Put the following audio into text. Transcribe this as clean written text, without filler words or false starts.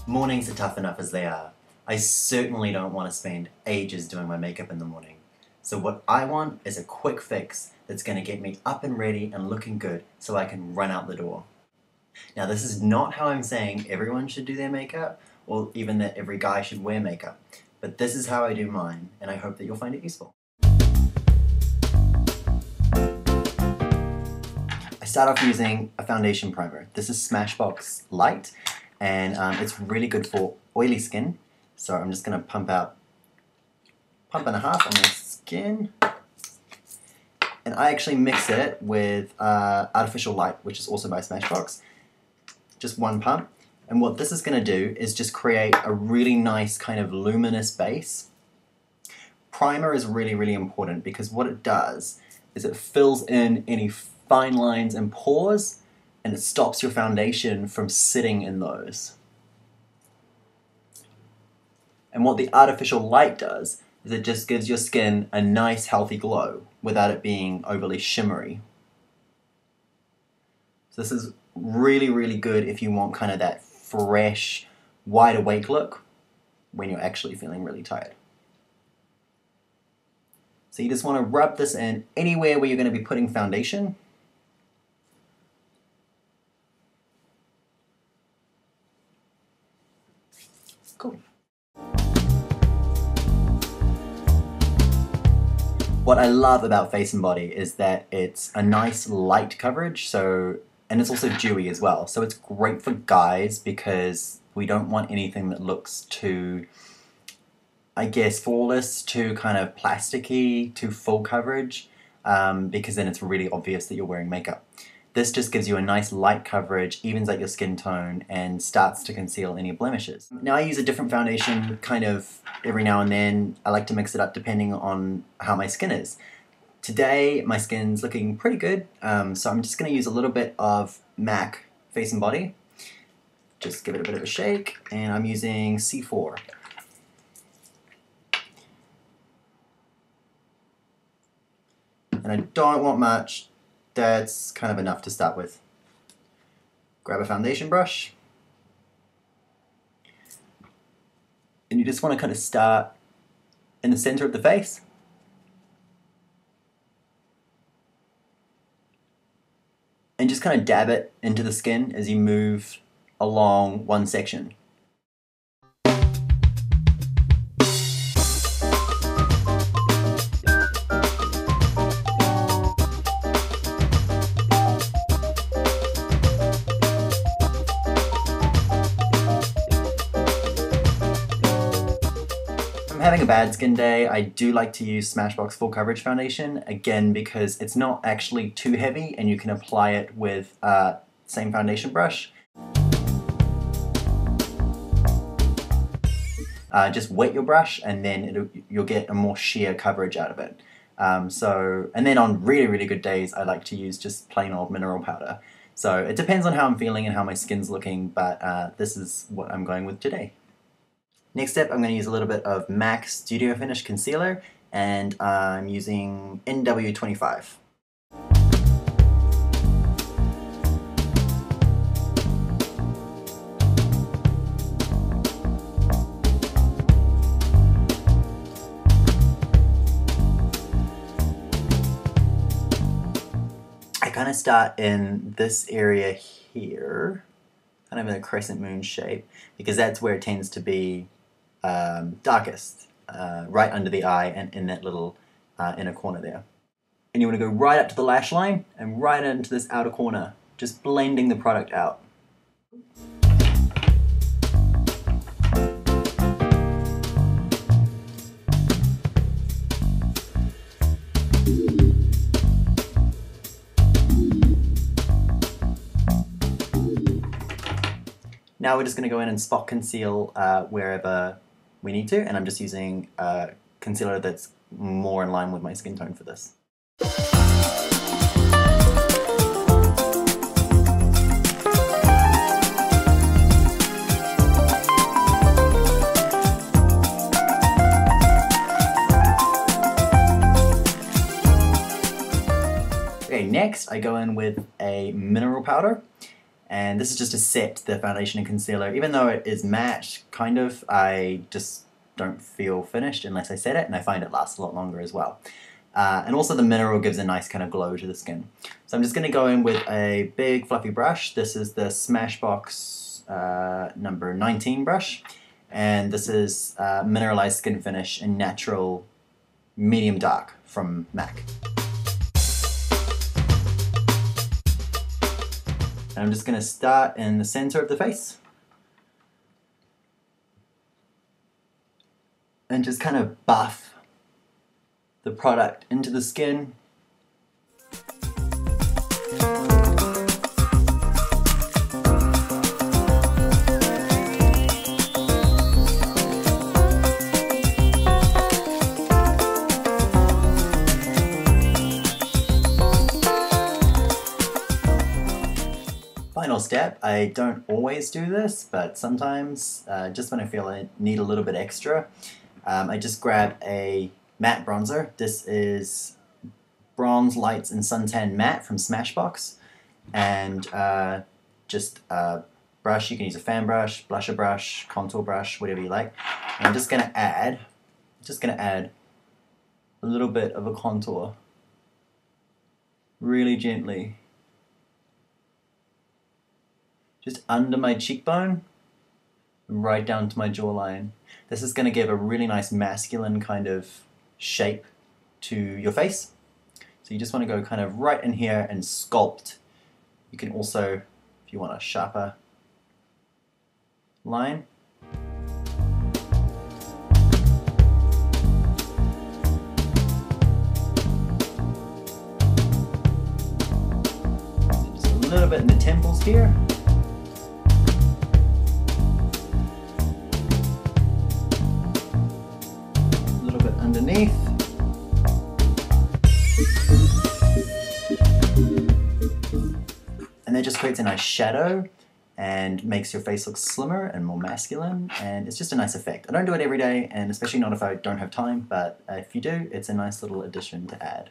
Mornings are tough enough as they are. I certainly don't want to spend ages doing my makeup in the morning. So what I want is a quick fix that's going to get me up and ready and looking good so I can run out the door. Now this is not how I'm saying everyone should do their makeup, or even that every guy should wear makeup, but this is how I do mine, and I hope that you'll find it useful. I start off using a foundation primer. This is Smashbox Light, and it's really good for oily skin. So I'm just going to pump and a half on my skin. And I actually mix it with Artificial Light, which is also by Smashbox. Just one pump. And what this is going to do is just create a really nice kind of luminous base. Primer is really, really important because what it does is it fills in any fine lines and pores, and it stops your foundation from sitting in those. And what the artificial light does is it just gives your skin a nice healthy glow without it being overly shimmery. So this is really, really good if you want kind of that fresh, wide awake look when you're actually feeling really tired. So you just want to rub this in anywhere where you're going to be putting foundation. Cool. What I love about Face and Body is that it's a nice light coverage, and it's also dewy as well. So it's great for guys because we don't want anything that looks too, I guess, flawless, too kind of plasticky, too full coverage, because then it's really obvious that you're wearing makeup. This just gives you a nice light coverage, evens out your skin tone, and starts to conceal any blemishes. Now I use a different foundation kind of every now and then. I like to mix it up depending on how my skin is. Today my skin's looking pretty good, so I'm just going to use a little bit of MAC Face and Body. Just give it a bit of a shake, and I'm using C4. And I don't want much. That's kind of enough to start with. Grab a foundation brush, and you just want to kind of start in the center of the face. And just kind of dab it into the skin as you move along one section. If I'm having a bad skin day, I do like to use Smashbox Full Coverage Foundation, again because it's not actually too heavy and you can apply it with same foundation brush. Just wet your brush and then you'll get a more sheer coverage out of it. And then on really, really good days I like to use just plain old mineral powder. So it depends on how I'm feeling and how my skin's looking, but this is what I'm going with today. Next step, I'm going to use a little bit of MAC Studio Finish Concealer, and I'm using NW25. I kind of start in this area here, kind of in a crescent moon shape, because that's where it tends to be darkest, right under the eye and in that little inner corner there. And you want to go right up to the lash line and right into this outer corner, just blending the product out. Now we're just going to go in and spot conceal wherever we need to, and I'm just using concealer that's more in line with my skin tone for this. Okay, next I go in with a mineral powder, And this is just to set the foundation and concealer. Even though it is matte, kind of, I just don't feel finished unless I set it, and I find it lasts a lot longer as well. And also the mineral gives a nice kind of glow to the skin. So I'm just going to go in with a big fluffy brush. This is the Smashbox number 19 brush. And this is Mineralized Skin Finish in Natural Medium Dark from MAC. And I'm just going to start in the center of the face. And just kind of buff the product into the skin. Final step, I don't always do this, but sometimes, just when I feel I need a little bit extra, I just grab a matte bronzer. This is Bronze Lights and Suntan Matte from Smashbox, and just a brush. You can use a fan brush, blusher brush, contour brush, whatever you like. And I'm just gonna add a little bit of a contour, really gently. Just under my cheekbone, right down to my jawline. This is going to give a really nice masculine kind of shape to your face. So you just want to go kind of right in here and sculpt. You can also, if you want a sharper line, just a little bit in the temples here. Underneath. And that just creates a nice shadow and makes your face look slimmer and more masculine, and it's just a nice effect. I don't do it every day, and especially not if I don't have time, but if you do, it's a nice little addition to add.